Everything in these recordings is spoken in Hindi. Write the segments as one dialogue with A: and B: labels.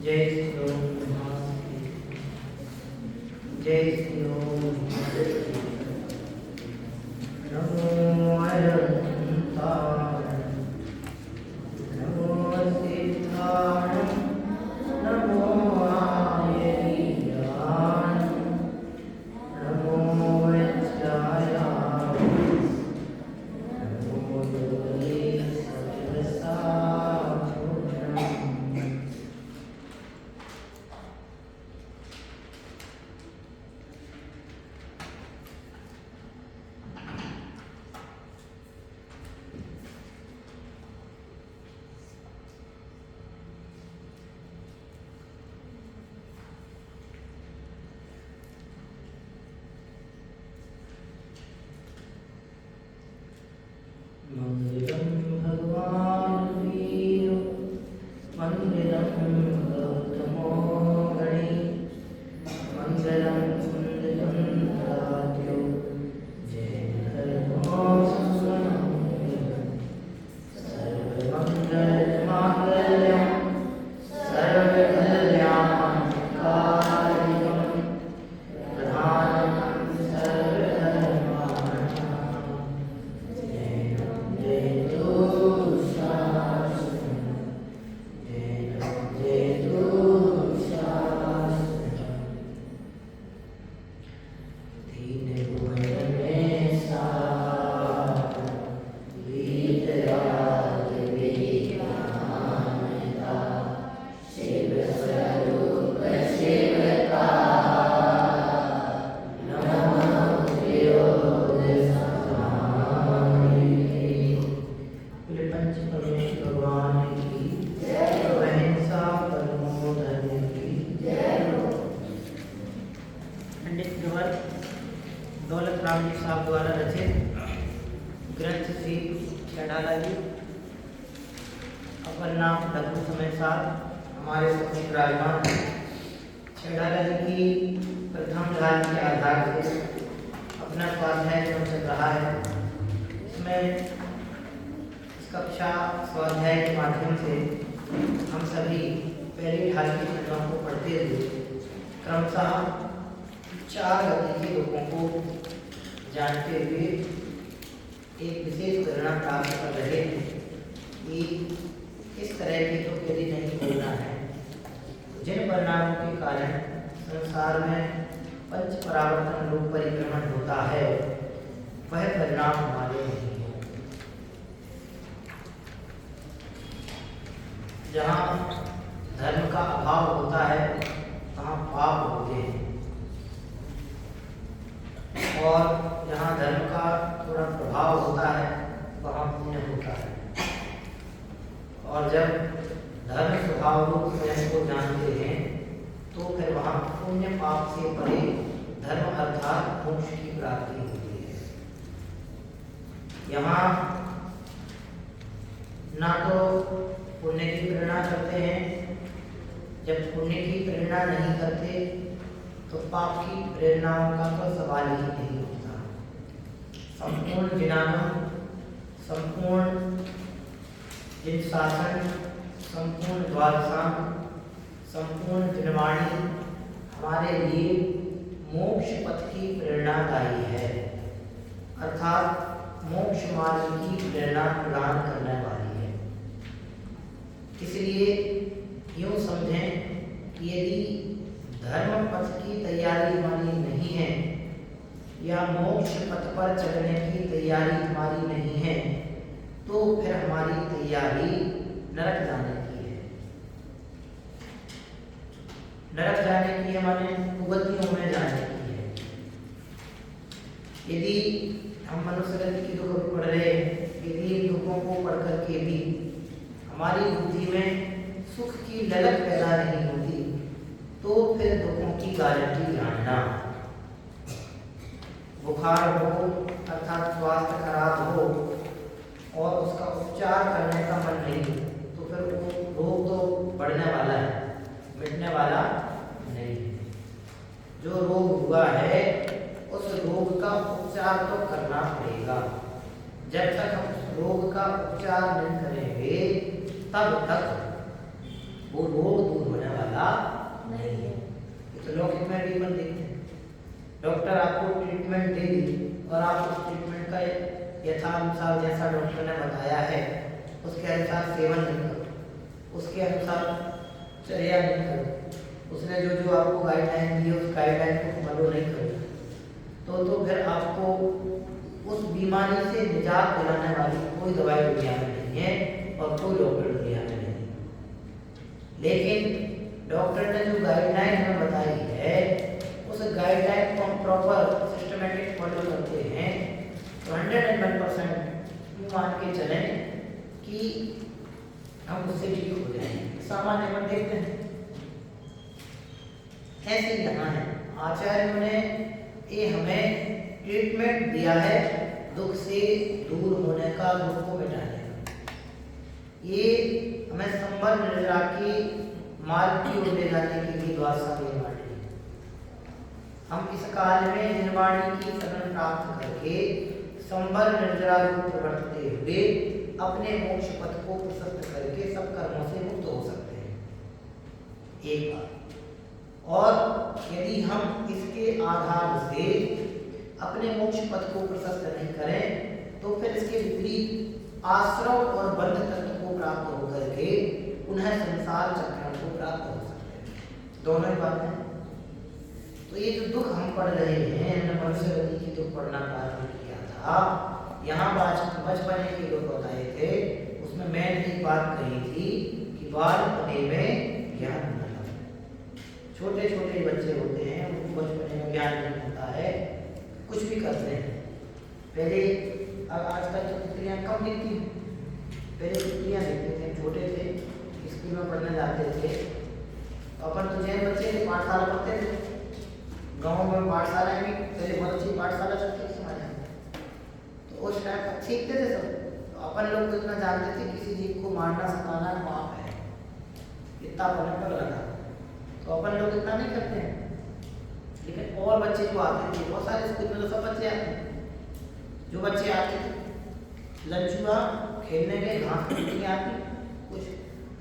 A: जय श्री ओम जय श्री ओम नमो अनंताय नमो सिद्धाय नमो आयनीयाय नमो वज्राय नमो योगे सजसाधुरम्। मंदिरं भगवान् वीर मंदिरं गौतमो गणी मंदिरं कुंदकुंदाद्यो जय धर्मो सर्वमंगलमांगल्यं सर्वकल्याणकारिणं प्रधानं सर्वधर्माणां दौलत राम जी साहब द्वारा रचित ग्रंथ श्री छेड़ाला जी अपन नाम लघु समय साथ हमारे सामने विराजमान है। छेड़ाला जी की प्रथम ध्यान के आधार से अपना स्वाध्याय जो चल रहा है, इसमें इस कक्षा स्वाध्याय के माध्यम से हम सभी पहली ढाल की चीजों को पढ़ते हुए क्रमशः 4 गति के लोगों को जानते हुए एक विशेष प्रेरणा प्राप्त कर रहे हैं कि इस तरह की तो यदि नहीं बोलना है, जिन परिणामों के कारण संसार में पंच परावर्तन रूप परिक्रमण होता है वह परिणाम हमारे नहीं है। जहाँ धर्म का अभाव होता है वहाँ पाप होते हैं, और जहाँ धर्म का थोड़ा प्रभाव होता है वहाँ पुण्य होता है। और जब धर्म स्वभाव रूप स्वयं को जानते हैं तो फिर वहाँ पुण्य पाप से परे धर्म अर्थात मोक्ष की प्राप्ति होती है। यहाँ ना तो पुण्य की प्रेरणा करते हैं, जब पुण्य की प्रेरणा नहीं करते तो पाप की प्रेरणाओं का तो सवाल ही नहीं होता। संपूर्ण जिनागम, संपूर्ण जिन शासन, संपूर्ण द्वादशांग, संपूर्ण जिनवाणी हमारे लिए मोक्ष पथ की प्रेरणादायी है, अर्थात मोक्ष मार्ग की प्रेरणा प्रदान करने वाली है। इसलिए यूँ समझें कि यदि धर्म पथ की तैयारी हमारी नहीं है या मोक्ष पथ पर चलने की तैयारी हमारी नहीं है तो फिर हमारी तैयारी नरक जाने की है। नरक जाने की है माने कुगतियों में जाने की है। यदि हम मनुष्य गति की दुख पढ़ रहे हैं, यदि दुखों को पढ़ करके भी हमारी बुद्धि में सुख की ललक पैदा नहीं होती तो फिर दुखों की गारंटी जानना। बुखार हो अर्थात स्वास्थ्य खराब हो और उसका उपचार करने का मन नहीं तो फिर वो रोग तो बढ़ने वाला है, मिटने वाला नहीं है। जो रोग हुआ है उस रोग का उपचार तो करना पड़ेगा। जब तक हम उस रोग का उपचार नहीं करेंगे तब तक वो रोग दूर होने वाला केवल देखते हैं। डॉक्टर आपको ट्रीटमेंट दे दी और आप उस ट्रीटमेंट का यथानुसार जैसा डॉक्टर ने बताया है उसके अनुसार सेवन नहीं करो, उसके अनुसार चर्या नहीं करो, उसने जो जो आपको गाइडलाइन दी उस गाइडलाइन को फॉलो नहीं करो, तो फिर आपको उस बीमारी से निजात दिलाने वाली कोई दवाई दुनिया में नहीं है और कोई डॉक्टर दुनिया में नहीं है। लेकिन डॉक्टर ने जो गाइडलाइन हमें बताई है उस गाइडलाइन को हम प्रॉपर सिस्टमेटिक फॉलो करते हैं तो 101% मान के चलें कि हम उससे ठीक हो जाएंगे। सामान्य में देखते हैं ऐसे यहाँ है, आचार्यों ने ये हमें ट्रीटमेंट दिया है दुख से दूर होने का, दुख को मिटाने का। ये हमें संबल निर्जरा की मार्ग की ओर ले जाने के लिए द्वार निर्माण है। हम इस काल में निर्वाणी की शरण प्राप्त करके संबल निर्जरा रूप प्रवर्तते हुए अपने मोक्ष पथ को प्रशस्त करके सब कर्मों से मुक्त हो सकते हैं। एक बात और यदि हम इसके आधार से अपने मोक्ष पथ को प्रशस्त नहीं करें तो फिर इसके विपरीत आश्रव और बंध तत्व को प्राप्त होकर के पुनः संसार चक्र को प्राप्त हो सकते हैं। दोनों ही बातें। तो ये जो दुख हम पढ़ रहे हैं, हमने मनुष्य की दुख पढ़ना प्रारंभ किया था, यहाँ बचपने के लोग बताए थे, उसमें मैंने एक बात कही थी कि बालपने में ज्ञान न लगे। छोटे छोटे बच्चे होते हैं उनको बचपने में ज्ञान नहीं होता है, कुछ भी करते हैं। पहले आजकल तो तितलियाँ कम दिखती हैं, पहले तितलियाँ दिखते थे, छोटे थे, स्कूल में पढ़ने जाते थे। अपन तो जैन बच्चे थे, पाठशाला पढ़ते थे, गाँव में पाठशाला में पहले बहुत अच्छी पाठशाला चलती थी हमारे यहाँ, तो उस टाइम सीखते थे सब। तो अपन लोग तो इतना जानते थे किसी जीव को मारना सताना पाप है, इतना पढ़ने पर लगा, तो अपन लोग इतना नहीं करते हैं। लेकिन और बच्चे जो आते थे, बहुत सारे स्कूल में तो सब बच्चे आते हैं, जो बच्चे आते थे लंचुआ खेलने गए, घास नहीं आती, कुछ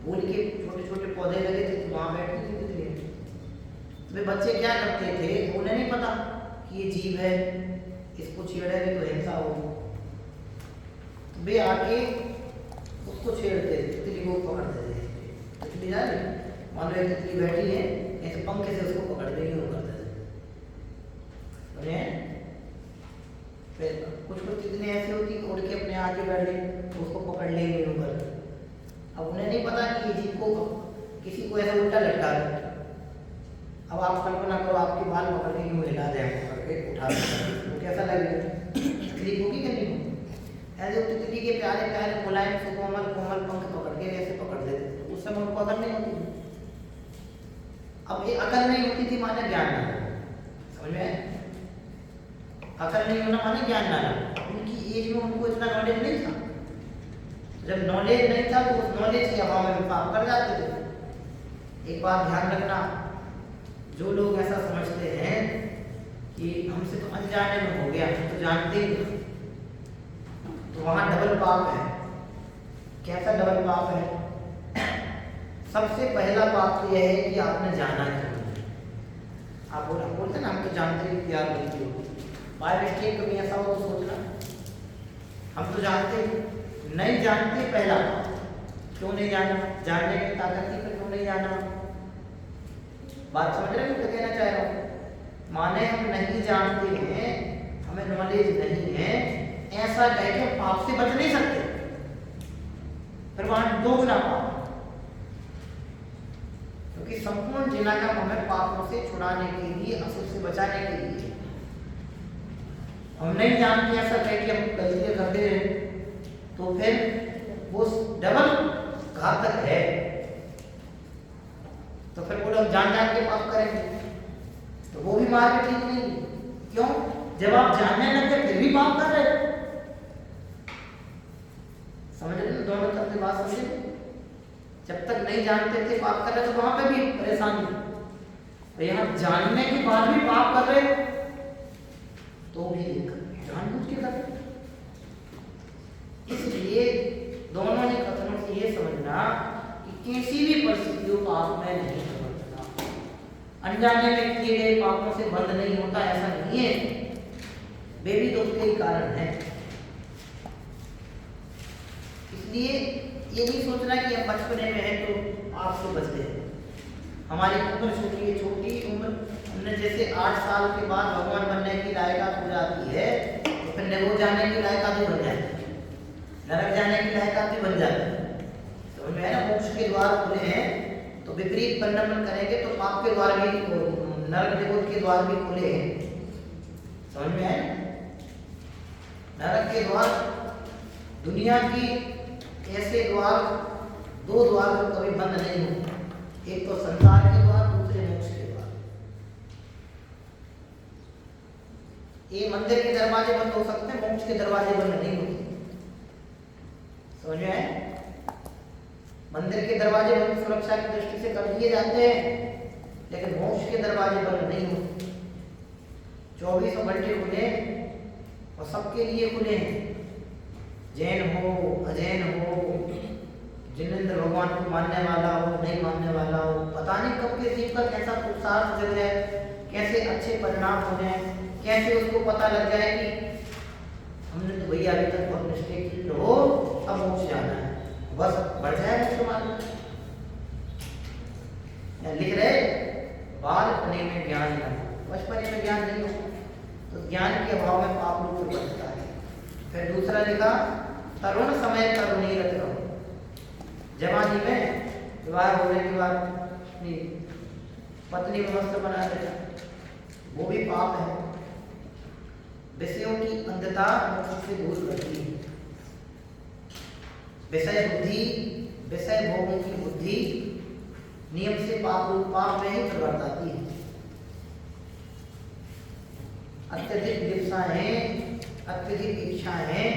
A: फूल के छोटे छोटे पौधे लगे थे तो वहाँ बैठे थे। वे बच्चे क्या करते थे, उन्हें नहीं पता कि ये जीव है, इसको छेड़ेंगे तो हिंसा होगी, तो वे आके उसको छेड़ते थे, तितली को पकड़ते थे। तितली जा रही, मान लो एक तितली बैठी है, ऐसे पंखे से उसको पकड़ देंगे, वो करते थे। फिर कुछ कुछ तितलियाँ ऐसी होती कि उड़ के अपने आगे बैठ गए तो उसको पकड़ लेंगे ऊपर। अब उन्हें नहीं पता कि ये जीव को किसी को ऐसा उल्टा लटका दे। अब आप कल्पना करो आपके बाल पकड़ के यूँ हिला दे, पकड़ के उठा दे, तो कैसा लगेगा? तकलीफ होगी कि नहीं होगी? ऐसे तितली के प्यारे प्यारे मुलायम से कोमल कोमल पंख पकड़ के ऐसे पकड़ देते थे, उस समय उनको अकल नहीं होती थी। अब ये अकल नहीं होती थी माने ज्ञान ना, समझ में? अकल नहीं होना माने ज्ञान ना, उनकी एज में उनको इतना नॉलेज नहीं था। जब नॉलेज नहीं था तो उस नॉलेज के अभाव में पाप कर जाते थे। एक बात ध्यान रखना, जो लोग ऐसा समझते हैं कि हमसे तो अनजाने में हो गया, हम तो जानते ही नहीं, तो वहाँ डबल पाप है। कैसा डबल पाप है? सबसे पहला पाप तो यह है कि आपने जाना नहीं। आप बोलते ना हम तो जानते ही प्यार नहीं हो, बाय मिस्टेक कभी ऐसा हो तो सोचना, हम तो जानते नहीं जानते। पहला क्यों नहीं जाना? जानने की ताकत थी, क्यों नहीं जाना? बात समझ रहे हो क्या कहना चाह रहा हूँ? माने हम नहीं जानते हैं, हमें नॉलेज नहीं है, ऐसा कह के पाप से बच नहीं सकते, फिर वहां दोगुना पाप। क्योंकि संपूर्ण जिनागम हमें पापों से छुड़ाने के लिए, अशुभ से बचाने के लिए। हम नहीं जानते ऐसा कह के हम गलतियां करते हैं तो फिर वो डबल घातक है। तो फिर वो लोग जान के पाप करेंगे तो वो भी मार्ग ठीक नहीं। क्यों? जब आप जानने लगते फिर भी पाप कर रहे, समझ रहे? दोनों तरफ की बात समझे। जब तक नहीं जानते थे पाप कर रहे तो वहां पे भी परेशानी, तो यहाँ जानने के बाद भी पाप कर रहे तो भी जानबूझ के कर रहे। इसलिए दोनों ही कथनों से ये समझना कि किसी भी परिस्थितियों पाप में नहीं समझना। अनजाने में किए गए पापों से बंद नहीं होता, ऐसा नहीं है, वे भी दुख के ही कारण है। इसलिए ये नहीं सोचना कि हम बचपने में हैं तो पाप से बच गए। हमारी उम्र छोटी है, छोटी उम्र हमने जैसे 8 साल के बाद भगवान बनने की लायकात हो जाती है तो फिर नरक जाने की लायकात भी बन जाती है, नरक जाने की लायकात भी बन जाती है। समझ में है ना? मोक्ष के द्वार खुले हैं तो विपरीत परिणमन करेंगे तो पाप के द्वार भी, नरक निगोद के द्वार भी खुले हैं। समझ में है? नरक के द्वार दुनिया की ऐसे द्वार, 2 द्वार जो कभी बंद नहीं होते, एक तो संसार के द्वार, दूसरे मोक्ष के द्वार। ये मंदिर के दरवाजे बंद हो सकते हैं, मोक्ष के दरवाजे बंद नहीं होते। समझ में है? मंदिर के दरवाजे बंद सुरक्षा की दृष्टि से कर दिए जाते हैं, लेकिन मोक्ष के दरवाजे बंद नहीं होते। 24 घंटे खुले और सबके लिए खुले हैं। जैन हो, अजैन हो, जिनेंद्र भगवान को मानने वाला हो, नहीं मानने वाला हो, पता नहीं कब के जीव का कैसा पुरुषार्थ जग जाए, कैसे अच्छे परिणाम हो जाए, कैसे उसको पता लग जाए कि हमने तो भैया अभी तक बहुत निष्ठे की हो, अब मोक्ष जाना है, बस बढ़ जाए मोक्ष मार्ग। लिख रहे बालपने में ज्ञान न हो, बचपने में ज्ञान नहीं हो तो ज्ञान के अभाव में पाप रूप बढ़ता है। फिर दूसरा लिखा तरुण समय तरुणी रत रहो। जवानी में विवाह होने के बाद अपनी पत्नी को मस्त बना देना, वो भी पाप है। विषयों की अंधता मोक्ष से दूर करती है। विषय भोगों की बुद्धि नियम से पाप में ही प्रवर्ताती है। अत्यधिक विवशाएं, अत्यधिक इच्छाएं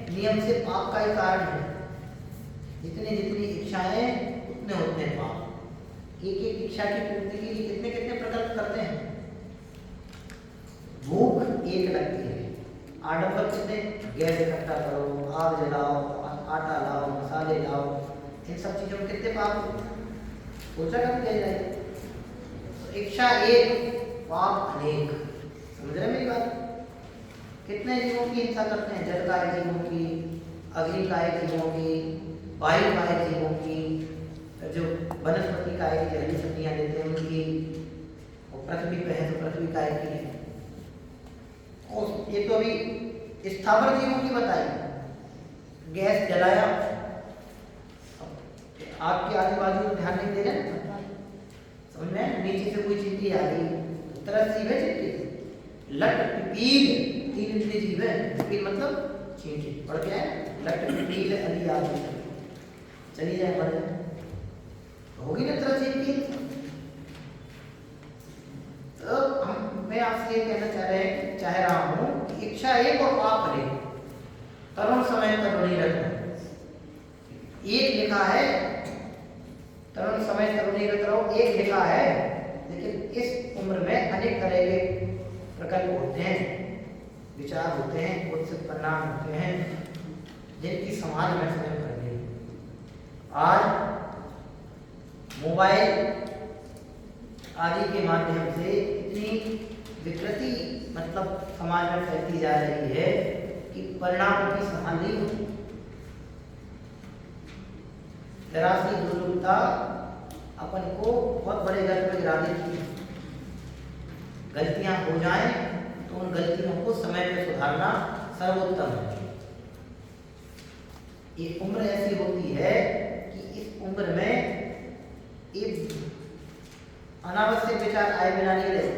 A: नियम से पाप का ही कारण है। जितनी जितनी इच्छाएं उतने पाप। एक एक इच्छा की पूर्ति के लिए कितने कितने प्रकल्प करते हैं। भूख एक लगती है, आडंबर कितने, गैस इकट्ठा करो, आग जलाओ, आटा लाओ, मसाले लाओ, इन सब चीजों में कितने पाप सोचा कब किया जाए। तो इच्छा एक, पाप अनेक। समझ रहे मेरी बात? कितने जीवों की हिंसा करते हैं, जलकाय जीवों की, अग्निकाय जीवों की, वायुकाय जीवों की, जो वनस्पति काय की जहरीली सब्जियां लेते हैं उनकी, और पृथ्वी पे है तो पृथ्वी काय की है। और ये तो अभी स्थावर जीवों की बताई, गैस जलाया, आपके आजू बाजू ध्यान नहीं दे रहे ना, समझ में? नीचे से कोई चींटी आ रही, तरह जीव है चींटी, लट पील 3 इंद्रिय जीव है, पील मतलब चींटी, पढ़ क्या है, लट पील अली आदमी, चली जाए मर जाए, होगी ना तरह चींटी। तो मैं आपसे ये कहना चाह रहा हूँ कि इच्छा एक और पाप अनेक, तरुण समय तरुणी रत। एक लिखा है तरुण समय तरुणी रत रहो, एक लिखा है, लेकिन इस उम्र में अनेक तरह के प्रकल्प होते हैं, विचार होते हैं, उत्सुक परिणाम होते हैं, जिनकी समाज में स्वयं करनी है। आज मोबाइल आदि के माध्यम से इतनी विकृति मतलब समाज में फैलती जा रही है कि परिणाम की संभाल नहीं होती। जरा सी दुर्लभता अपन को बहुत बड़े गर्भ में गिरा देती है। गलतियां हो जाएं तो उन गलतियों को समय पे सुधारना सर्वोत्तम है। ये उम्र ऐसी होती है कि इस उम्र में एक अनावश्यक विचार आए बिना नहीं रहते,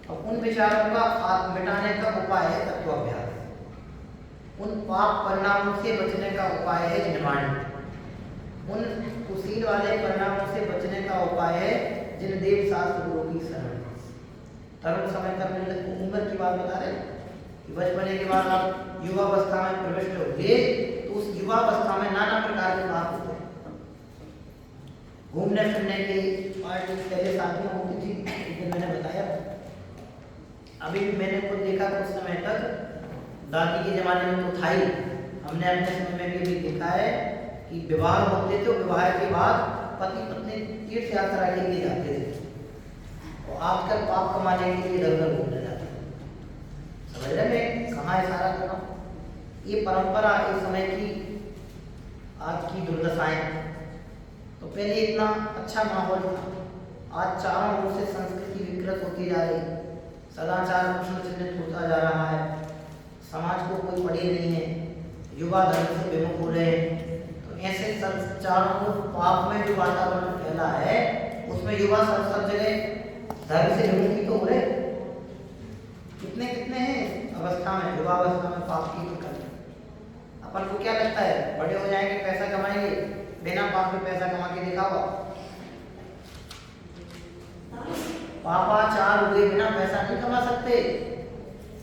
A: और उन विचारों का मिटाने का उपाय है तत्वाभ्यास। उन पाप परिणामों से बचने का उपाय है निर्माण। उन कुशील वाले परिणामों से बचने का उपाय है जिन देव शास्त्र गुरु की शरण। तरुण समय तक उम्र की बात बता रहे कि बचपने के बाद आप युवावस्था में प्रविष्ट होंगे तो उस युवावस्था में नाना प्रकार के बात होते हैं। घूमने फिरने की पार्टी पहले साथियों होती थी, लेकिन मैंने बताया अभी भी मैंने खुद देखा कुछ समय तक, दादी के जमाने में तो था ही, हमने अपने समय में भी देखा है कि विवाह होते थे, विवाह के बाद पति पत्नी तीर्थ यात्रा के लिए जाते थे। आजकल पाप कमाने के लिए इधर उधर घूमने जाते हैं। समझ रहे मैं कहाँ इशारा कर रहा हूँ? ये परंपरा इस समय की आज की दुर्दशाएं। तो पहले इतना अच्छा माहौल था, आज चारों ओर से संस्कृति विकृत होती जा रही, सदाचार प्रश्न चिन्हित होता जा रहा है, समाज को कोई पढ़ी नहीं है, युवा धर्म से विमुख हो रहे हैं। तो ऐसे चारों ओर पाप में जो वातावरण फैला है उसमें युवा सब जगह धर्म से विमुख ही तो हो रहे। कितने कितने हैं अवस्था में, युवा अवस्था में पाप की तो करते। अपन को क्या लगता है बड़े हो जाएंगे पैसा कमाएंगे, बिना पाप के पैसा कमा के दिखाओ। पापाचार हुए बिना पैसा नहीं कमा सकते।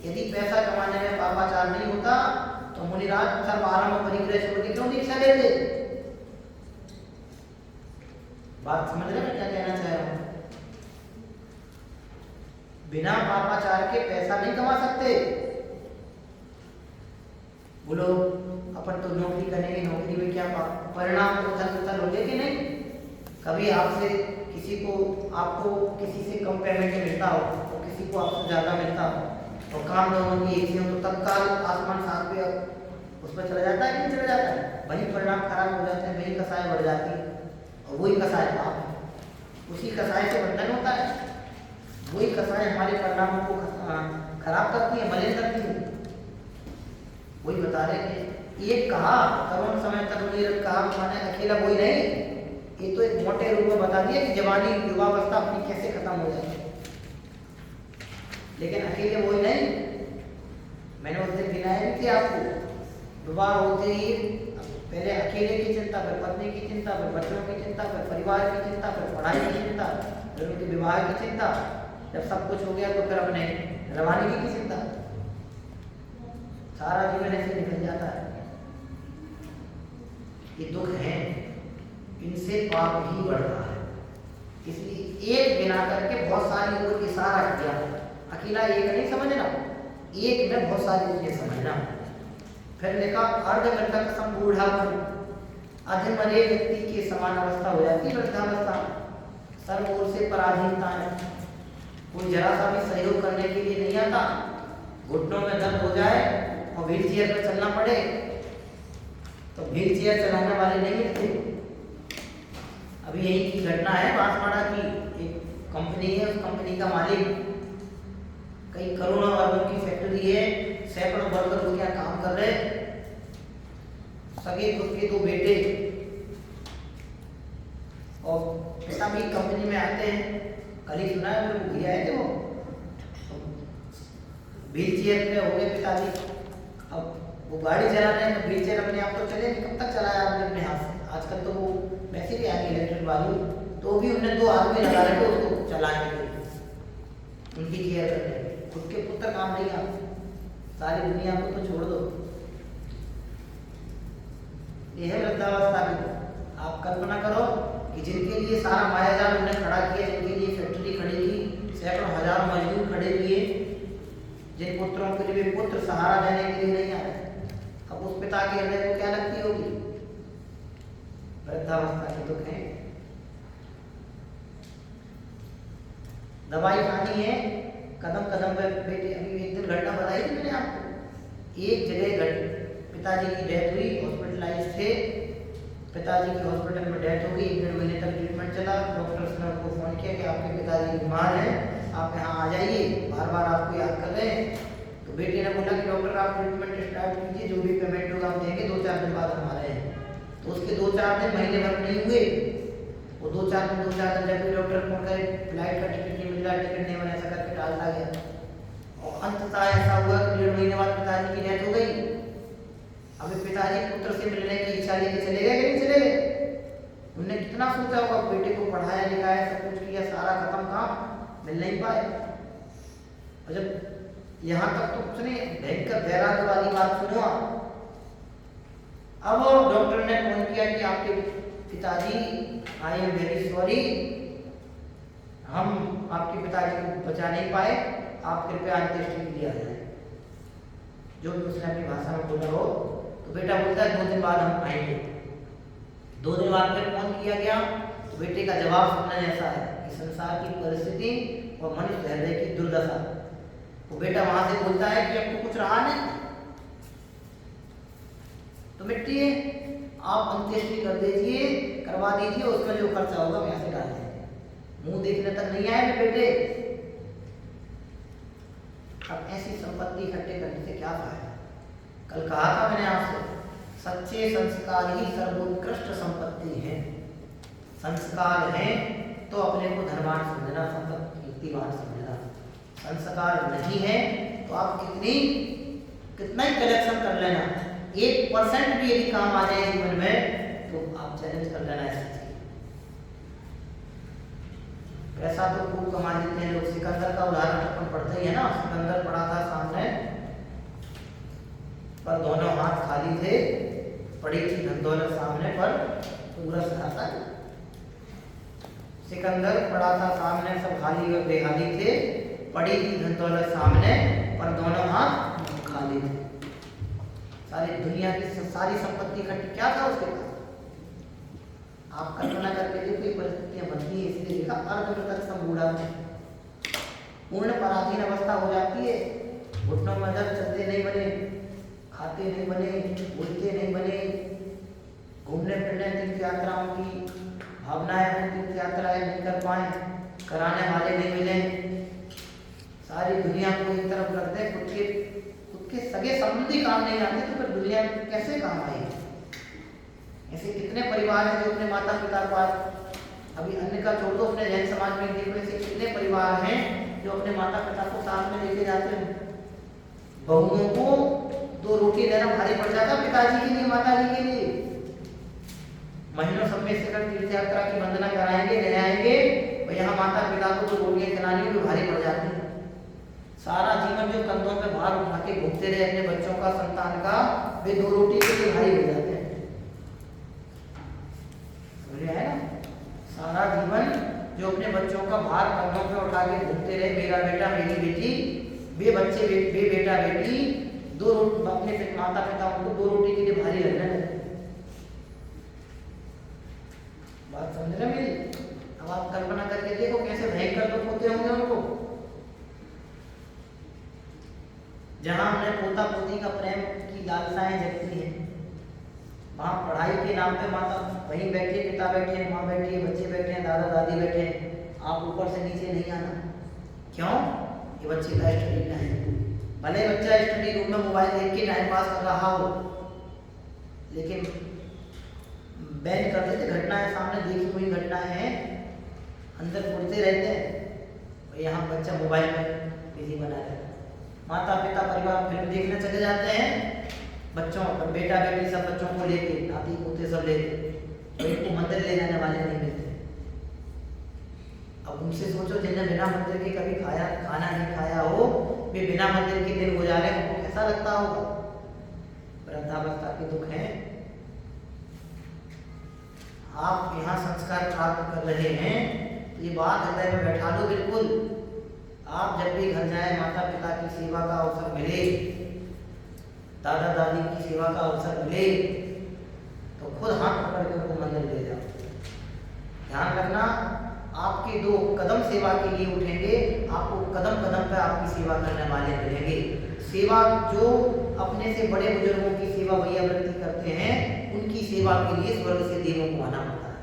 A: यदि पैसा कमाने में पापाचार नहीं होता तो मुनिराज सर्व आरंभ परिग्रह छोड़ के क्यों दीक्षा लेते? बात समझ रहे मैं क्या कहना चाह रहा हूं? बिना पापाचार के पैसा नहीं कमा सकते। बोलो अपन तो नौकरी करेंगे, नौकरी में क्या परिणाम उथल होंगे कि नहीं? कभी आपसे किसी को आपको किसी से कम पेमेंट मिलता हो और किसी को आपसे ज्यादा मिलता हो और काम दोनों की एक ही हो तो तत्काल आसमान साथ पे उस पर चला जाता है कि नहीं चला जाता है? वही परिणाम खराब हो जाते हैं, वही कसाय बढ़ जाती है और वही कसाय पाप है। उसी कसाय से बंधन होता है, वही कसाय हमारे परिणामों को खराब करती है, मलिन करती है। वही बता रहे कि एक कहा तरुण समय तक नीरज कहा माने अकेला वही नहीं, ये तो एक मोटे रूप में बता दिया कि जवानी युवावस्था अपनी कैसे खत्म हो जाती है, लेकिन अकेले वही नहीं। मैंने उस दिन गिनाया भी थी आपको, विवाह होते ही पहले अकेले की चिंता, फिर पत्नी की चिंता, फिर बच्चों की चिंता, फिर परिवार की चिंता, फिर पढ़ाई की चिंता, फिर उनके विवाह की चिंता। जब सब कुछ हो गया तो फिर अपने रवानगी की चिंता। सारा जीवन ऐसे निकल जाता है। ये दुख है, इनसे पाप भी बढ़ रहा है। इसलिए एक बिना करके बहुत सारी ओर इशारा किया। अकेला एक नहीं समझना, एक में बहुत सारी चीजें समझना। फिर लिखा अर्ध मृतक संबूढ़ापन, अधे मरे व्यक्ति के समान अवस्था हो जाती है वृद्धावस्था। सर्व ओर से पराधीनता है, कोई जरा सा भी सहयोग करने के लिए नहीं आता। घुटनों में दर्द हो जाए और व्हील चेयर पर चलना पड़े तो व्हील चेयर चलाने वाले नहीं मिलते। अभी यही की घटना है बांसवाड़ा की, एक कंपनी है, उस कंपनी का मालिक कई करोड़ों अरबों की फैक्ट्री है, सैकड़ों वर्कर लोग यहाँ काम कर रहे, सगे उसके दो बेटे और पिता भी कंपनी में आते हैं। कल ही सुना है मेरे भैया आए थे, वो व्हील चेयर पे हो गए पिताजी। अब वो गाड़ी चला रहे हैं तो व्हील चेयर अपने आप तो चले, कब तक चलाया आपने अपने हाथ से? आजकल तो वो वैसे भी आ गई इलेक्ट्रिक वाली, तो भी उन्होंने दो आदमी लगा रखे उसको चलाने के लिए, उनकी केयर करने। खुद के पुत्र काम नहीं आते, सारी दुनिया को तो छोड़ दो। यह है वृद्धावस्था की। आप कल्पना करो कि जिनके लिए सारा मायाजाल उन्होंने खड़ा किया, जिनके लिए फैक्ट्री खड़ी की, सैकड़ों हजारों मजदूर खड़े किए, जिन पुत्रों के लिए पुत्र सहारा देने के लिए नहीं आए, अब उस पिता के हृदय को क्या लगती होगी? वृद्धावस्था के दुख है। दवाई खानी है, कदम कदम पे बेटे। अभी एक दिन घटना बताई थी मैंने आपको, एक जगह पिताजी की डेथ हुई, हॉस्पिटलाइज थे, पिताजी की हॉस्पिटल में डेथ हो गई। 1.5 महीने तक ट्रीटमेंट चला। डॉक्टर्स ने उनको फोन किया कि आपके पिताजी बीमार हैं, आप यहाँ आ जाइए, बार बार आपको याद कर रहे हैं। तो बेटे ने बोला कि डॉक्टर आप ट्रीटमेंट स्टार्ट कीजिए, जो भी पेमेंट होगा हम देंगे, 2-4 दिन बाद हम आ रहे हैं। तो उसके 2-4 दिन, महीने भर नहीं हुए, वो 2-4 दिन जब भी डॉक्टर फोन करे फ्लाइट का टिकट नहीं मिल रहा, टिकट नहीं बना, ऐसा करके टालता गया और अंततः ऐसा हुआ कि 1.5 महीने बाद पिताजी की डेथ हो गई। अभी पिताजी पुत्र से मिलने की इच्छा लेके चले गए कि नहीं चले गए? उन्होंने कितना सोचा होगा, बेटे को पढ़ाया लिखाया, सब कुछ किया, सारा खत्म, काम मिल नहीं पाए। और जब यहाँ तक तो कुछ नहीं, भयंकर वैराग्य वाली बात सुनो। अब डॉक्टर ने फोन किया कि आपके पिताजी, आई एम वेरी सॉरी, हम आपके पिताजी को बचा नहीं पाए, आप कृपया अंत्येष्टि के लिए आ जाए। जो भी उसने अपनी भाषा में बोला हो। तो बेटा बोलता है 2 दिन बाद हम आएंगे। 2 दिन बाद फिर फोन किया गया बेटे का जवाब सुनना ऐसा है कि संसार की परिस्थिति और मनुष्य हृदय की दुर्दशा। वो बेटा वहां से बोलता है कि अब तो कुछ रहा नहीं, तो मिट्टी है, आप अंत्येष्टि कर दीजिए, करवा दीजिए, उसमें जो खर्चा होगा मैं से डाल देंगे। मुंह देखने तक नहीं आए मेरे बेटे। अब ऐसी संपत्ति इकट्ठे करने से क्या फायदा? कल कहा था मैंने आपसे, सच्चे संस्कार ही सर्वोत्कृष्ट संपत्ति है। संस्कार है तो अपने को धनवान समझना, कीर्तिवान समझना। संस्कार नहीं है तो आप कितना ही कलेक्शन कर लेना, 1% भी यदि काम आ जाए जीवन में तो आप चैलेंज कर लेना ऐसी चीज। पैसा तो खूब कमा लेते हैं लोग। सिकंदर का उदाहरण अपन पढ़ते ही है ना। सिकंदर पड़ा था सामने पर दोनों हाथ खाली थे, पड़ी थी धन दौलत सामने पर पूरा था। सिकंदर पड़ा था सामने, सब खाली और बेहाली थे, पड़ी थी धन दौलत सामने पर दोनों हाथ खाली थे। सारी दुनिया की सारी संपत्ति इकट्ठी क्या था उसके पास? आप कल्पना करके देखिए परिस्थितियां बनती है। इसलिए लिखा अर्धमृतक समूढ़ा, पूर्ण पराधीन अवस्था हो जाती है। घुटनों में दर्द, चलते नहीं बने, खाते नहीं बने, बोलते नहीं बने, घूमने फिरने तीर्थ यात्राओं की भावनाएं तीर्थ यात्राएं नहीं कर पाए, कराने वाले नहीं मिले, सारी दुनिया को एक तरफ रख दे, खुद के सगे संबंधी काम नहीं आते तो फिर दुनिया कैसे काम आएगी? ऐसे कितने परिवार हैं जो अपने माता पिता को आज, अभी अन्य का छोड़ दो, अपने जैन समाज में देखो ऐसे कितने परिवार हैं जो अपने माता पिता को साथ में लेके जाते हैं। बहुओं को 2 रोटी देना भारी पड़ जाता पिताजी के लिए, माताजी के लिए। महीनों सब में से तीर्थ यात्रा की वंदना कराएंगे, ले आएंगे, और यहाँ माता पिता को 2 रोटियां खिलानी भी भारी पड़ जाती है। सारा जीवन जो कंधों पे भार उठा के घूमते रहे अपने बच्चों का, संतान का, वे 2 रोटी के लिए भारी हो जाते हैं। है ना? सारा जीवन जो अपने बच्चों का भार कंधों पे उठा के घूमते रहे, मेरा बेटा मेरी बेटी, बे बच्चे बे बेटा बेटी, 2 अपने माता पिता उनको 2 रोटी के लिए भारी लगने लगे। बात समझ रहे मेरी? अब आप कल्पना करके देखो कैसे भयंकर दुख होते होंगे उनको। जहां हमने पोता पोती का प्रेम की लालसाएं जगती हैं, वहाँ पढ़ाई के नाम पे माता वहीं बैठे, पिता बैठे हैं, माँ बैठी है, बच्चे बैठे हैं, दादा दादी बैठे हैं, आप ऊपर से नीचे नहीं आना। क्यों? ये बच्चे का स्टडी टाइम। भले बच्चा स्टडी रूम में मोबाइल देख के टाइम पास कर रहा हो, लेकिन बैन कर देते, घटनाएं सामने देखी हुई घटनाएं हैं, अंदर उड़ते रहते हैं, और यहाँ बच्चा मोबाइल में बिजी बना रहता है। माता पिता परिवार फिल्म देखने चले जाते हैं, बच्चों बेटा बेटी सब बच्चों को लेके, नाती पोते सब लेके, तो इनको मंदिर ले जाने वाले नहीं मिलते। अब उनसे सोचो जिन्हें बिना मंदिर के कभी खाना नहीं खाया हो, वे बिना मंदिर के दिन गुजारे, उनको कैसा लगता होगा? वृद्धावस्था के दुख हैं। आप यहाँ संस्कार प्राप्त कर रहे हैं, तो ये बात हृदय में बैठा लो बिल्कुल। आप जब भी घर जाए, माता पिता की सेवा का अवसर मिले, दादा दादी की सेवा का अवसर मिले, तो खुद हाथ पकड़ कर उनको मंदिर ले जाओ। ध्यान रखना, आपके 2 कदम सेवा के लिए उठेंगे, आपको कदम कदम पर आपकी सेवा करने वाले मिलेंगे। सेवा जो अपने से बड़े बुजुर्गों की सेवा भैया वृत्ति करते हैं, उनकी सेवा के लिए स्वर्ग से देवों को आना पड़ता है।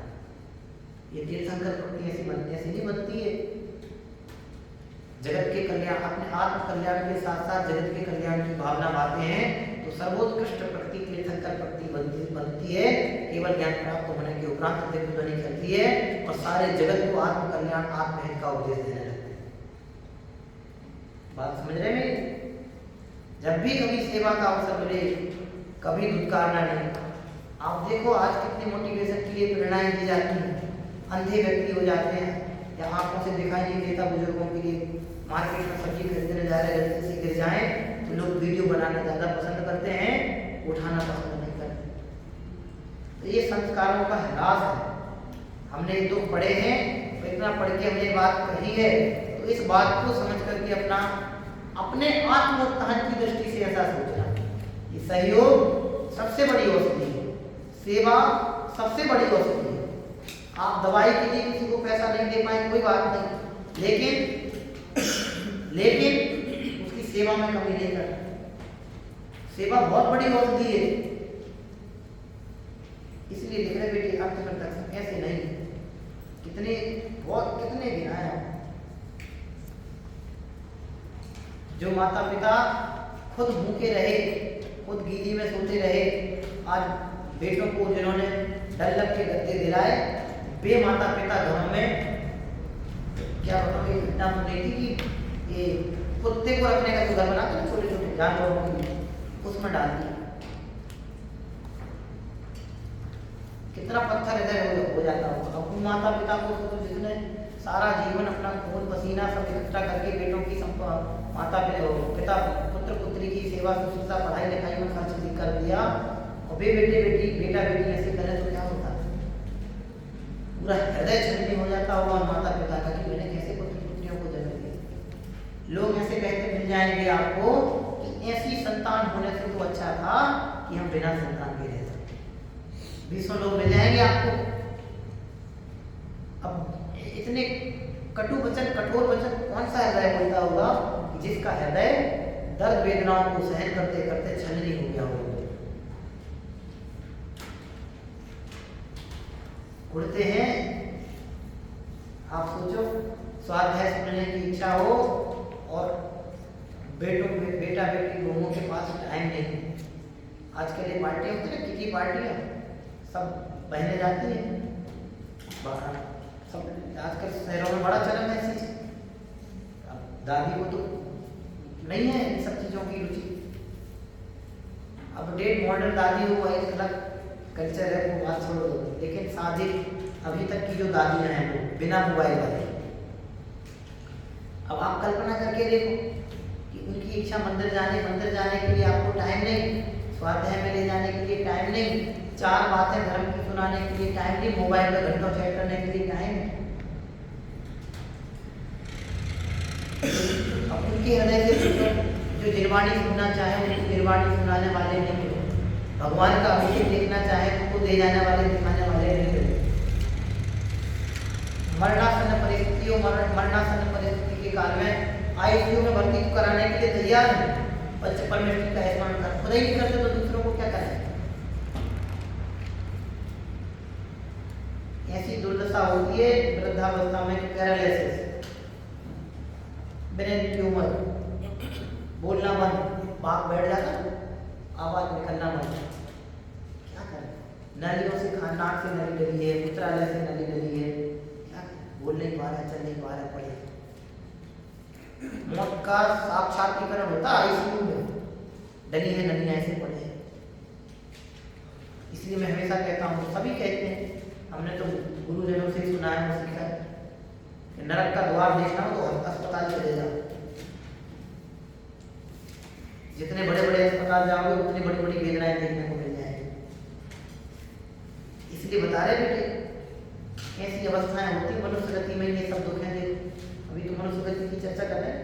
A: ये तीर्थंकर पत्नी ऐसी नहीं बनती है। जगत के कल्याण, अपने आत्म कल्याण के साथ साथ जगत के कल्याण की भावना बातें हैं, तो सर्वोत्कृष्ट प्रकृति तीर्थंकर प्रकृति बनती है। केवल ज्ञान प्राप्त होने के उपरांत दिव्य ध्वनि करती है और सारे जगत को आत्म कल्याण, आत्महित का उपदेश देने लगते हैं। बात समझ रहे हैं? जब भी कभी सेवा का अवसर मिले, कभी दुत्कारना नहीं। आप देखो आज कितनी मोटिवेशन के लिए प्रेरणाएं दी जाती हैं। अंधे व्यक्ति हो जाते हैं या आंखों से दिखाई नहीं देता बुजुर्गों के लिए, मार्केट में सब्जी खरीदने जा रहे, गलती से गिर जाए तो लोग वीडियो बनाना ज़्यादा पसंद करते हैं, उठाना पसंद नहीं करते। तो ये संस्कारों का ह्रास है। हमने दुख पढ़े हैं, तो इतना पढ़ के हमने बात कही है, तो इस बात को समझ करके अपने आत्मोत्थान की दृष्टि से ऐसा सोचना। ये सहयोग सबसे बड़ी औषधि है, सेवा सबसे बड़ी औषधि है। आप दवाई के लिए किसी को पैसा नहीं दे पाए कोई बात नहीं, लेकिन उसकी सेवा में कमी नहीं करना। सेवा बहुत बड़ी औषधि है। इसलिए लिख रहे बेटे अर्थ में दर्शन ऐसे नहीं, कितने दिन आए जो माता पिता खुद भूखे रहे, खुद गीली में सोते रहे, आज बेटों को जिन्होंने डल्लक के गद्दे दिलाए, वे माता पिता घरों में क्या बताओ एक घटना सुन रही थी कि ये कुत्ते को रखने का जो घर बनाते हैं छोटे छोटे जानवरों के लिए, उसमें डाल दिया। कितना पत्थर इधर हो जाता होगा। अब माता पिता को तो जिसने सारा जीवन अपना खून पसीना सब इकट्ठा करके बेटों की माता पिता पुत्र पुत्री की सेवा शुश्रूषा पढ़ाई लिखाई में खर्च कर दिया, और वे बेटा बेटी ऐसे करें तो क्या होता है? पूरा हृदय छलनी हो जाता होगा और माता पिता का कि मैंने कैसे पुत्र पुत्रियों को जन्म दिया। लोग ऐसे कहते मिल जाएंगे आपको कि ऐसी संतान होने से तो अच्छा था कि हम बिना संतान के रह सकते। 20 लोग मिल जाएंगे आपको। अब इतने कटु वचन कठोर वचन कौन सा हृदय बोलता होगा जिसका हृदय दर्द वेदनाओं को सहन करते करते छलनी हो गया होगा। उड़ते हैं, आप सोचो स्वाध्याय सुनने की इच्छा हो और बेटा बेटी दोनों के पास टाइम नहीं। आजकल ये पार्टियां होती है, कितनी पार्टियां, सब बहने जाती हैं बाहर, सब आजकल शहरों में बड़ा चलन है ऐसी चीज। दादी को तो नहीं है इन सब चीजों की रुचि। अपडेट मॉडर्न दादी हो एक अलग कल्चर है, वो बात छोड़ दो, लेकिन सादिक अभी तक की जो दादियां हैं वो बिना मोबाइल वाले। अब आप कल्पना करके देखो कि उनकी इच्छा मंदिर जाने के लिए आपको टाइम नहीं, स्वाध्याय में ले जाने के लिए टाइम नहीं, 4 बातें धर्म की सुनाने के लिए टाइम नहीं, मोबाइल पर घंटों चैट करने के लिए टाइम नहीं। अब उनके हृदय से जो निर्वाणी सुनना चाहे उनको निर्वाणी सुनाने वाले नहीं मिले, भगवान का अभिषेक देखना चाहे उनको दे जाने वाले दिखाने वाले नहीं मिले। मरणासन परिस्थिति के काल में आईसीयू में भर्ती कराने के लिए तैयार है, परमेश्वर का स्मरण कर खुद ही नहीं करते तो दूसरों को क्या करें? ऐसी दुर्दशा होती है वृद्धावस्था में, पैरालिसिस, ब्रेन ट्यूमर, बोलना बंद, बात बैठ जाता, आवाज निकलना बंद। क्या करें? नलियों से नाक से नली डली है, मूत्रालय से नली डली है, क्या बोल नहीं पा रहा, चल नहीं पा रहा, पड़े। मौत का साक्षात्कीकरण होता है आईसीयू में, डली है नलियां ऐसे पड़े हैं। इसलिए मैं हमेशा कहता हूँ, सभी कहते हैं, हमने तो गुरुजनों से सुना है, सीखा है कि नरक का द्वार देखना हो तो अस्पताल चले जाओ। जितने बड़े बड़े अस्पताल जाओगे उतनी बड़ी बड़ी वेदनाएं देखने को मिल जाएंगी। इसलिए बता रहे बेटे ऐसी अवस्थाएं होती मनुष्य गति में, ये सब दुख हैं। अभी तो मनुष्य गति की चर्चा कर रहे हैं।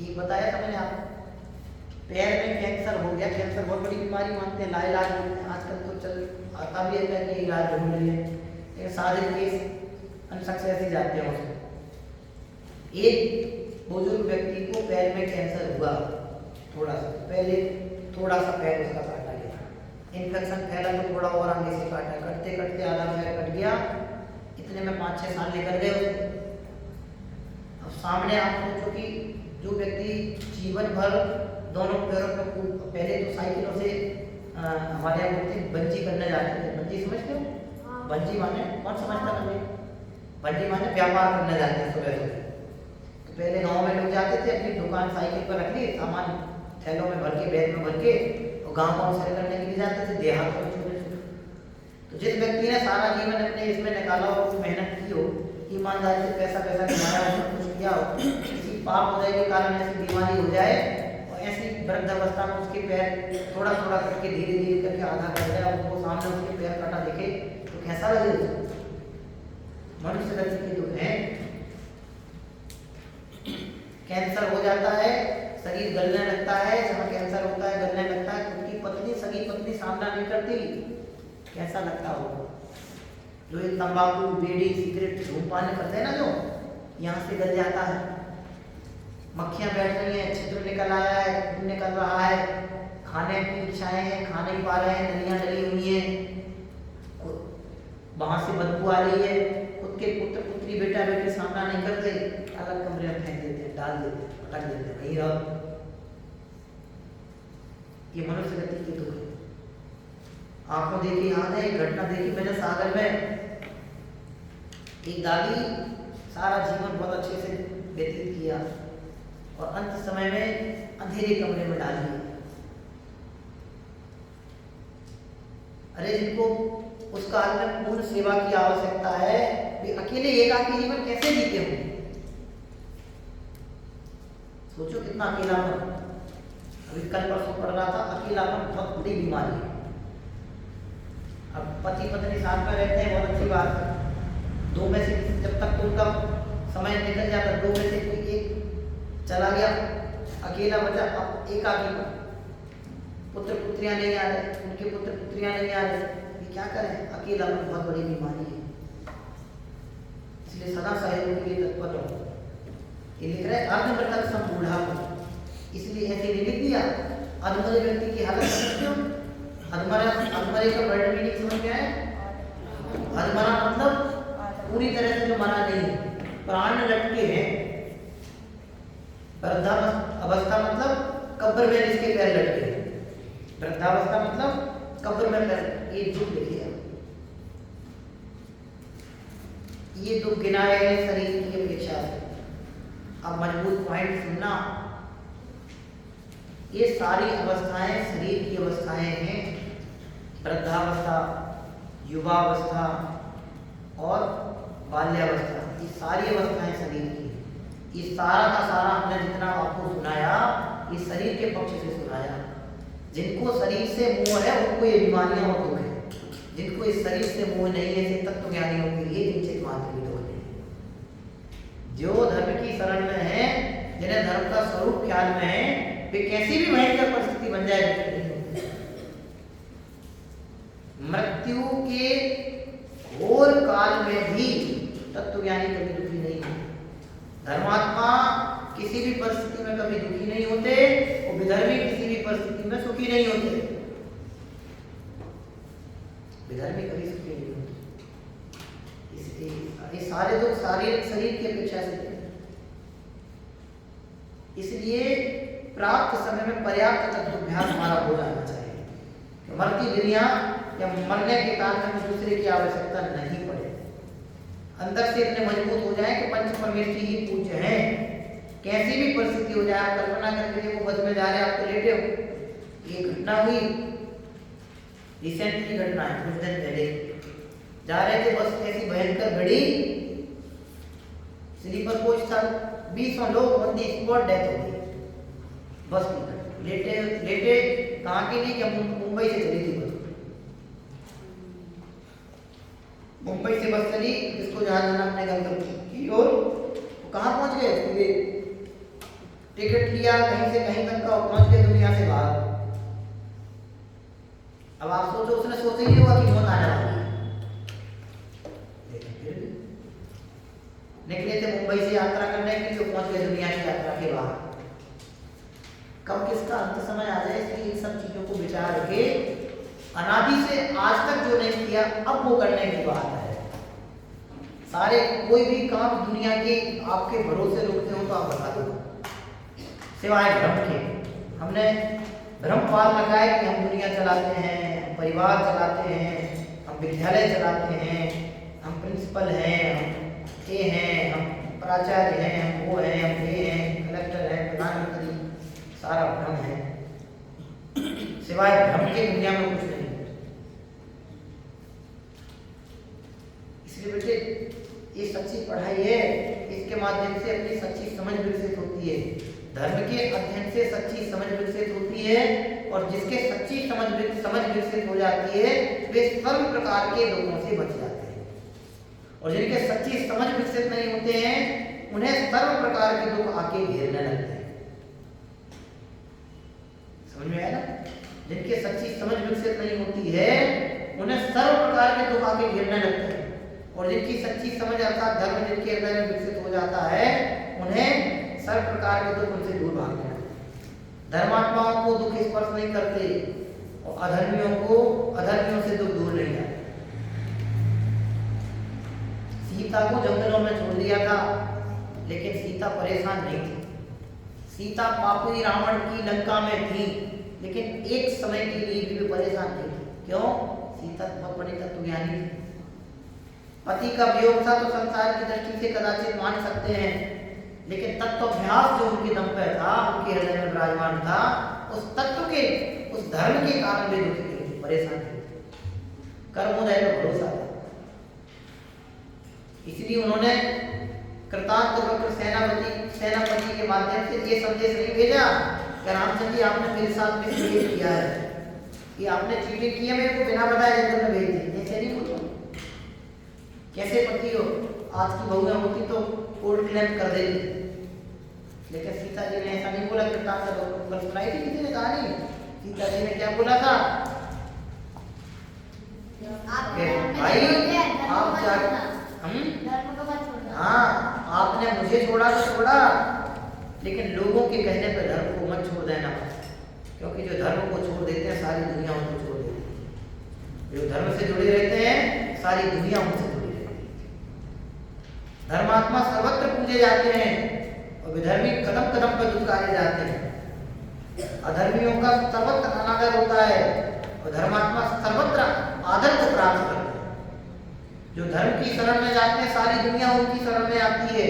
A: ये बताया था मैंने आपको, पैर में कैंसर हो गया, कैंसर बहुत बड़ी बीमारी मानते हैं, लाइलाज बोलते हैं, आजकल तो चल आता भी है कि इलाज ढूंढ रही है, लेकिन सारे केस अनसक्सेस ही जाते हैं उसमें। एक बुजुर्ग व्यक्ति को पैर में कैंसर हुआ, थोड़ा सा पैर उसका काटा गया, इन्फेक्शन फैला तो थोड़ा और आगे से काटा, कटते कटते आधा पैर कट गया। इतने में 5-6 साल निकल गए उसके। अब सामने आप सोचो कि जो व्यक्ति जीवन भर दोनों पैरों पर, पहले तो साइकिलों से हमारे यहाँ बोलते बंजी करने जाते थे, बंजी समझते हो? बंजी माने कौन समझता है? बंजी माने व्यापार करने जाते हैं सुबह सुबह। तो पहले गांव में लोग जाते थे, अपनी दुकान साइकिल पर रख ली, सामान थैलों में भर के, बैग में भर के, और गाँव गाँव सेल करने के लिए जाते थे, देहात में छोटे छोटे। तो जिस व्यक्ति ने सारा जीवन अपने इसमें निकाला हो, मेहनत की हो, ईमानदारी से पैसा कमाया हो, कुछ किया हो, किसी पाप उदय के कारण ऐसी बीमारी हो जाए और ऐसी वृद्धावस्था में उसके पैर थोड़ा करके धीरे धीरे करके आधा कर जाए, उसको सामने उसके पैर कटा दिखे तो कैसा लगेगा? मनुष्य गति के दुख है। कैंसर हो जाता है, शरीर गलने लगता है, जहाँ कैंसर होता है गलने लगता है, क्योंकि सगी पत्नी सामना नहीं करती, कैसा लगता होगा? जो ये तंबाकू, बीड़ी, सिगरेट, धूमपान करते हैं ना, जो यहाँ से गल जाता है, मक्खियां बैठ रही हैं, छिद्र निकल आया है, खून निकल रहा है, खाने की इच्छाएं हैं, खा नहीं पा रहे हैं, नलियां डली हुई हैं, वहां से बदबू आ रही है, खुद के पुत्र पुत्री बेटा बेटी सामना नहीं करते, अलग कमरे में फेंक देते हैं, डाल देते हैं, पटक देते हैं, वहीं रहो। ये मनुष्य गति की दुख है। आपको देखी याद है, एक घटना देखी मैंने सागर में, एक दादी सारा जीवन बहुत अच्छे से व्यतीत किया और अंत समय में अंधेरे कमरे में डाल दिया। अरे जिनको उस काल में पूर्ण सेवा की आवश्यकता है, वे अकेले एकाकी जीवन कैसे जीते होंगे? सोचो कितना अकेलापन। अभी कल परसों पढ़ रहा था, अकेलापन बहुत बड़ी बीमारी है। अब पति पत्नी साथ में रहते हैं, बहुत अच्छी बात है, दो में से जब तक तो उनका समय निकल जाता, दो में से कोई एक चला गया, अकेला बचा, अब एकाकी, पुत्र पुत्रियां नहीं आ रहे, उनके पुत्र पुत्रियां नहीं आ रहे, ये क्या करें? अकेला बहुत बड़ी बीमारी है, इसलिए सदा सहयोग के लिए तत्पर रहो। ये लिख रहे अर्धमृतक सम बूढ़ापन, इसलिए ऐसे लिख दिया। अधमरे व्यक्ति की हालत समझते हो? अधमरे का वर्ड मीनिंग समझ में आया? अधमरा मतलब पूरी तरह से जो मरा नहीं है, प्राण लटके हैं। वृद्धावस्था मतलब कब्र में जिसके पैर लटके हैं, वृद्धावस्था मतलब कब्र में पैर, ये दुख लिखिए। ये दुख गिनाए हैं शरीर की अपेक्षा से। अब मजबूत पॉइंट सुनना, ये सारी अवस्थाएं शरीर की अवस्थाएं हैं। वृद्धावस्था, युवावस्था और बाल्यावस्था, ये सारी अवस्थाएं शरीर की। ये सारा का सारा हमने जितना आपको सुनाया, ये शरीर के पक्ष से सुनाया। जिनको शरीर से मोह है उनको ये बीमारियां और दुख है, जिनको इस शरीर से मोह नहीं है, ऐसे तत्वज्ञानियों के लिए किंचित मात्र भी दोष नहीं। जो धर्म की शरण में है, जिन्हें धर्म का स्वरूप ख्याल में है, वे कैसी भी भयंकर परिस्थिति बन जाए, मृत्यु के घोर काल में भी तत्वज्ञानी कभी दुखी नहीं है। धर्मात्मा किसी भी परिस्थिति में कभी दुखी नहीं होते और विधर्मी किसी भी परिस्थिति में सुखी नहीं होते। विधर्मी कभी सुखी नहीं होते। ये सारे दुख शारीरिक शरीर की अपेक्षा से, इसलिए प्राप्त समय में पर्याप्त तत्वाभ्यास हमारा हो जाना चाहिए। मरती दुनिया या मरने के काल में दूसरे की आवश्यकता नहीं पड़े, अंदर से इतने मजबूत हो जाए कि पंच परमेष्ठी ही पूज्य हैं। कैसी भी परिस्थिति हो जाए, आप कल्पना करके देखो, बस में जा रहे आप तो लेटे हो, ये घटना हुई, रिसेंटली घटना है, कुछ दिन पहले जा रहे थे, बस ऐसी भयंकर घड़ी, स्लीपर कोच था, 20 लोग बंदी स्पॉट डेथ हो गई बस की। लेटे लेटे कहाँ की नहीं, कि मुंबई से चली थी बस, मुंबई से बस चली, जिसको जहाँ जाना अपने गंतव्य की ओर, तो कहाँ पहुँच गए, टिकट लिया कहीं से कहीं तक का, पहुँच गए दुनिया से बाहर। अब आप सोचो, उसने सोचा ही नहीं होगा कि मौत आने वाली है, निकले थे मुंबई से यात्रा करने के लिए, पहुँच गए दुनिया की यात्रा के बाहर। कब किसका अंत समय आ जाए, इसलिए इन सब चीजों को विचार के अनादि से आज तक जो नहीं किया, अब वो करने की बात है। सारे कोई भी काम दुनिया के आपके भरोसे रुकते हो तो आप बता दो, सिवाय भ्रम के। हमने भ्रम पाल रखा है कि हम दुनिया चलाते हैं, परिवार चलाते हैं, हम विद्यालय चलाते हैं, हम प्रिंसिपल हैं, हम ये हैं, हम प्राचार्य हैं, हम वो हैं, हम ये हैं, कलेक्टर हैं, प्रधानमंत्री, सारा भ्रम है। सिवाय भ्रम के दुनिया में कुछ नहीं। इसलिए बेटे ये सच्ची पढ़ाई है, इसके माध्यम से अपनी सच्ची समझ विकसित होती है। धर्म के अध्ययन से सच्ची समझ विकसित होती है, और जिसके सच्ची समझ विकसित हो जाती है, वे सर्व प्रकार के दुखों से बच जाते हैं। और जिनके सच्ची समझ विकसित नहीं होते हैं, उन्हें सर्व प्रकार के दुख आके घेरने लगते हैं। समझ में आया ना? जिनके सच्ची समझ विकसित नहीं होती है, उन्हें सर्व प्रकार के दुख आके घेरने लगते हैं, और जिनकी सच्ची समझ अर्थात धर्म जिनके हृदय में विकसित हो जाता है उन्हें सर्व प्रकार के दुख उनसे दूर भागते हैं। धर्मात्माओं को दुख स्पर्श नहीं करते और अधर्मियों से दुख दूर नहीं जाते। सीता को जंगलों में छोड़ दिया था, लेकिन सीता परेशान नहीं थी। सीता पापी रावण की लंका में थी, लेकिन एक समय के लिए भी परेशान नहीं थी। क्यों? सीता बहुत बड़ी तत्वज्ञानी थी। पति का वियोग था तो संसार की दृष्टि से कदाचित मान सकते हैं, लेकिन तत्वाभ्यास जो उनके दम पर था, उनके हृदय में विराजमान था, उस तत्व के, उस धर्म के कारण वे दुखी नहीं थे, परेशान नहीं थे। कर्मोदय में भरोसा था, इसलिए उन्होंने कृतांत सेनापति के माध्यम से ये संदेश नहीं भेजा कि रामचंद्र जी आपने मेरे साथ में ये किया है, कि आपने चीटिंग की है, मेरे को बिना बताए जंगल में भेज दी। ऐसे नहीं बोलो। कैसे पति हो, आज की बहुएं होती तो कोर्ट क्लेम कर देती, लेकिन सीता जी ने ऐसा नहीं बोला। कृतांत सुनाई थी किसी ने कहानी, सीता जी ने क्या बोला था? भाई आप हाँ, आपने मुझे छोड़ा तो छोड़ा, लेकिन लोगों के कहने पर धर्म को मत छोड़ देना, क्योंकि जो धर्म को छोड़ देते हैं सारी दुनिया उनको छोड़ देती है। जो धर्म से जुड़े रहते हैं सारी दुनिया उनसे जुड़ी रहती है। धर्मात्मा सर्वत्र पूजे जाते हैं और विधर्मी कदम कदम पर दुत्कारे जाते हैं। अधर्मियों का सर्वत्र अनादर होता है और धर्मात्मा सर्वत्र आदर को प्राप्त करते हैं। जो धर्म की शरण में जाते हैं सारी दुनिया उनकी शरण में आती है।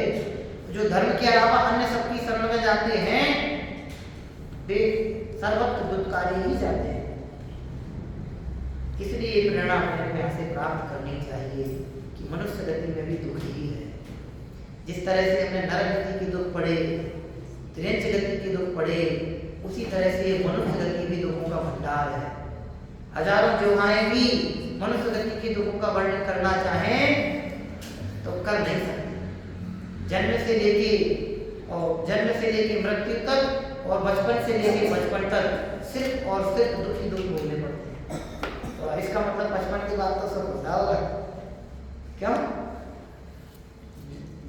A: जो धर्म के अलावा अन्य सबकी शरण में जाते हैं वे सर्वत्र दुत्कारी ही जाते हैं। इसलिए ये प्रेरणा हमें यहाँ से प्राप्त करनी चाहिए कि मनुष्य गति में भी दुख ही है। जिस तरह से हमने नरक गति के दुख पड़े, त्रियंच गति के दुख पड़े, उसी तरह से मनुष्य गति भी दुखों का भंडार है। हजारों जोहाएं भी मनुष्य गति के दुखों का वर्णन करना चाहें तो कर नहीं सकते। जन्म से लेके मृत्यु तक और बचपन से लेके बचपन तक सिर्फ और सिर्फ दुख ही दुख भोगने पड़ते हैं। तो इसका मतलब बचपन की बात तो सब होता होगा, क्यों?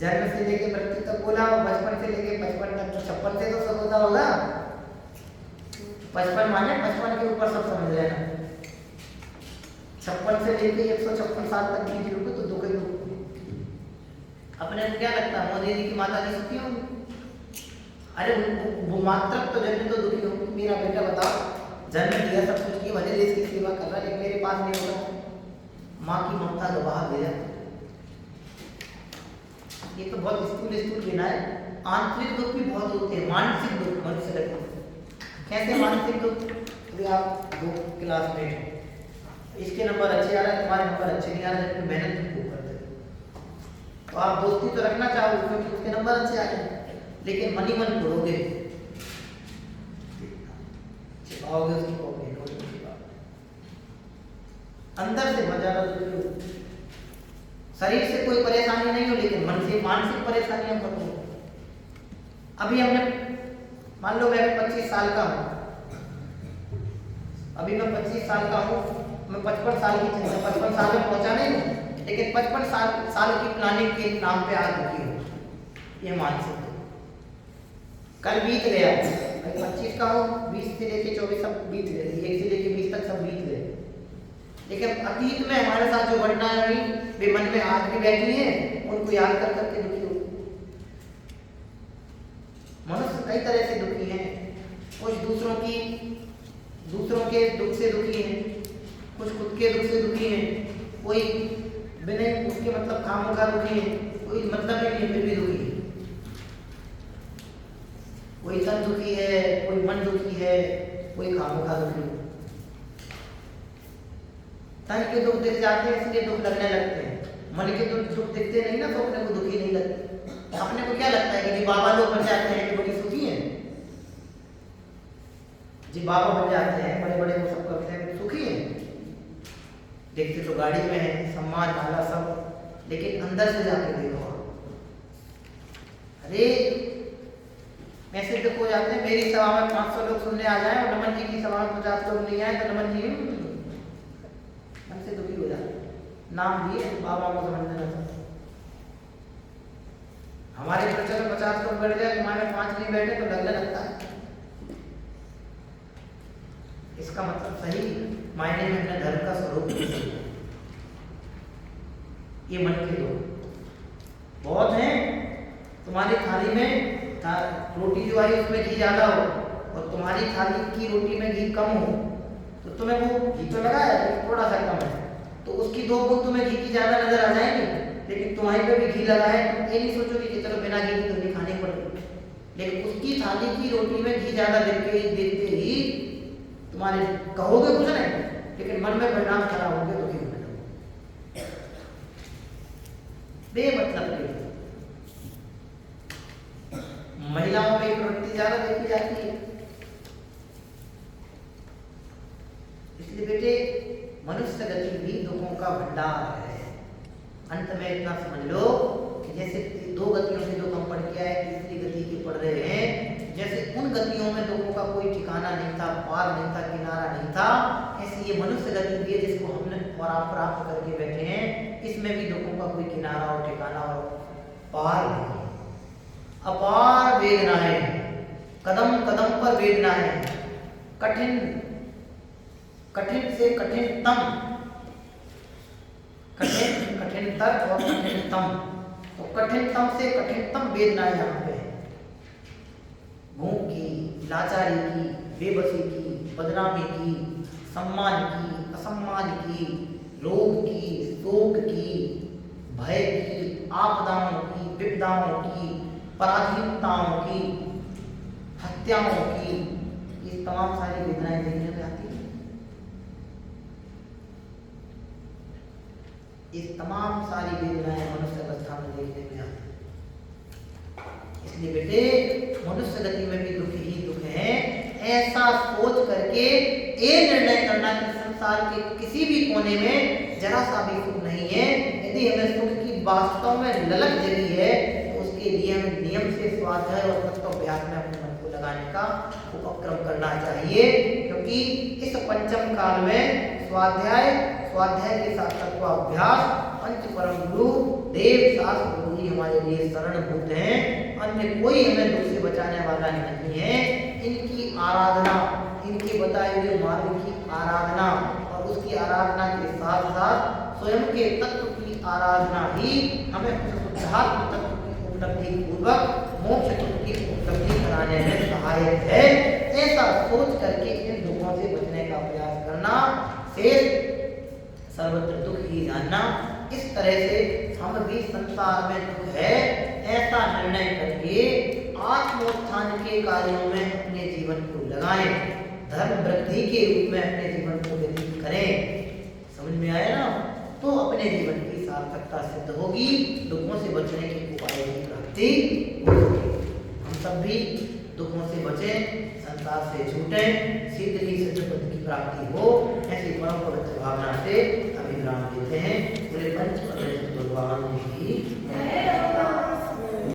A: जन्म से लेके मृत्यु तक बोला और बचपन से लेके बचपन तक, तो 56 से तो सब होता होगा। 55 माने 55 के ऊपर सब समझ लेना। 56 से लेके 156 साल तक की जीवन तो दुख ही दुख। अपने को क्या लगता है मोदी जी की माता जी सुखी होंगी? अरे वो मातृत्व तो जन्म तो दुखी होगी। मेरा बेटा बताओ, जन्म दिया सब कुछ किया, भले देश की सेवा कर रहा, लेकिन मेरे पास नहीं होगा। माँ की ममता गवाह दे जाती। ये तो बहुत स्थूल बिना है। आंतरिक दुख भी बहुत होते हैं, मानसिक दुख मनुष्य लगते। कैसे मानसिक दुख? अभी आप 2 क्लास में हैं, इसके नंबर अच्छे आ रहे हैं, तुम्हारे नंबर अच्छे नहीं आ रहे, जबकि मेहनत तुम खूब करते हो। तो आप दोस्ती तो रखना चाहोगे क्योंकि उसके नंबर अच्छे आ रहे हैं, लेकिन मन ही मन पढ़ोगे, छिपाओगे उसकी कॉपी, अंदर से बहुत ज्यादा दुखी हो। शरीर से कोई परेशानी नहीं हो, लेकिन मन से मानसिक परेशानियां बहुत हो। अभी हमने मान लो मैं 25 साल का हूँ, अभी मैं 25 साल का हूँ, मैं 55 साल की 55 साल में पहुंचा नहीं हूँ, लेकिन 55 साल की प्लानिंग के नाम पे आज दुखी हूँ। ये मानसिक है। कल बीत गया, मैं 25 का हूँ, 20 से लेके 24 सब बीत गए, 1 से लेके 20 तक सब बीत गए, लेकिन अतीत में हमारे साथ जो घटनाएं हुई वे मन में आज भी बैठी हैं, उनको याद कर करके दुखी हो। मनुष्य कई तरह से दुखी हैं। कुछ दूसरों के दुख से दुखी हैं, कुछ खुद के दुख से दुखी हैं, कोई बिना उसके मतलब कामों का दुखी है, कोई मतलब नहीं फिर भी दुखी है, कोई तन दुखी है, कोई मन दुखी है, कोई कामों का दुखी है। तन के दुख दिख जाते हैं इसलिए दुख लगने लगते हैं, मन के दुख दिखते नहीं ना तो अपने को दुखी नहीं लगते। अपने को क्या लगता है कि जी बाबा लोग बन जाते हैं कि बड़ी सुखी हैं, जी बाबा बन जाते हैं बड़े बड़े वो सब करते हैं सुखी हैं, देखते तो गाड़ी में है, सम्मान नाला सब, लेकिन अंदर से जाके देखो, अरे मैसेज हो जाते हैं। मेरी सभा में 500 लोग सुनने आ जाए और नमन जी की सभा में 50 लोग नहीं आए तो नमन जी मन से नाम दिए बाबा को समझ लेना था। हमारे प्रचलन 50 लोग बैठ जाए, तुम्हारे 5 नहीं बैठे तो लगने लगता है। इसका मतलब सही मायने में अपने धर्म का स्वरूप ये मन के लोग बहुत हैं। तुम्हारी थाली में रोटी जो आई उसमें घी ज्यादा हो और तुम्हारी थाली की रोटी में घी कम हो, तो तुम्हें वो घी तो लगा है थोड़ा सा कम है, तो उसकी 2 बूंद तुम्हें घी की ज्यादा नजर आ जाएंगी। लेकिन तुम्हारी पे भी घी लगा है, तुम ये नहीं सोचोगे कि चलो बिना घी की तो नहीं खानी पड़ेगी। लेकिन उसकी थाली की रोटी में घी ज्यादा देखते ही तुम्हारे कहोगे कुछ नहीं, लेकिन मन में परिणाम खराब होंगे तो घी होने लगोगे बेमतलब के। महिलाओं में प्रवृत्ति ज्यादा देखी जाती है। इसलिए बेटे मनुष्य गति भी दुखों का भंडार है। अंत में इतना समझ लो कि जैसे 2 गतियों से दुख हम पढ़ के आए, तीसरी गति के पढ़ रहे हैं, जैसे उन गतियों में दुखों का कोई ठिकाना नहीं था, पार नहीं था, किनारा नहीं था, ऐसी ये मनुष्य गति भी है जिसको हमने प्राप्त करके बैठे हैं। इसमें भी दुखों का कोई किनारा और ठिकाना और पार नहीं। अपार वेदनाएं, कदम कदम पर वेदनाएं, कठिन कठिन से कठिनतम, कठिन कठिनतर और कठिनतम, तो कठिनतम से कठिनतम वेदनाएं यहाँ पे भूख की, लाचारी की, बेबसी की, बदनामी की, सम्मान की, असम्मान की, रोग की, शोक की, भय की, आपदाओं की, विपदाओं की, पराधीनताओं की, हत्याओं की, ये तमाम सारी वेदनाएं देखने में आती है। ये तमाम सारी वेदनाएं मनुष्य अवस्था में देखने में आती है। इसलिए बेटे मनुष्य गति में भी दुख ही दुख है। ऐसा सोच करके ये निर्णय करना कि संसार के किसी भी कोने में जरा सा भी सुख नहीं है। यदि हमें सुख की वास्तव में ललक जगी है तो उसके लिए हमें नियम से स्वाध्याय और तत्वाभ्यास में अपने मन को लगाने का उपक्रम करना चाहिए, क्योंकि इस पंचम काल में स्वाध्याय के साथ तत्वाभ्यास, पंच परम गुरु देव शास्त्र गुरु ही हमारे लिए शरणभूत हैं। अन्य कोई हमें दुख से बचाने वाला नहीं है। इनकी आराधना, इनके बताए हुए मार्ग की आराधना और उसकी आराधना के साथ साथ स्वयं के तत्व की आराधना ही हमें शुद्धात्म तत्व की उपलब्धि पूर्वक मोक्ष तत्व की उपलब्धि कराने में सहायक है। ऐसा सोच करके इन दुखों से बचने का प्रयास करना, शेष सर्वत्र दुख ही जानना। इस तरह से हम भी संसार में दुख है ऐसा निर्णय करके आत्मोत्थान के कार्यों में अपने जीवन को लगाएं, धर्म वृद्धि के रूप में अपने जीवन को व्यतीत करें। समझ में आया ना? तो अपने जीवन की सार्थकता सिद्ध होगी, दुखों से बचने के उपाय की प्राप्ति होगी। हम सब भी दुखों से बचें, संसार से छूटें, शीघ्र ही सिद्ध पद की प्राप्ति हो, ऐसी परम पवित्र भावना से अभिराम देते हैं। पूरे पंच भगवान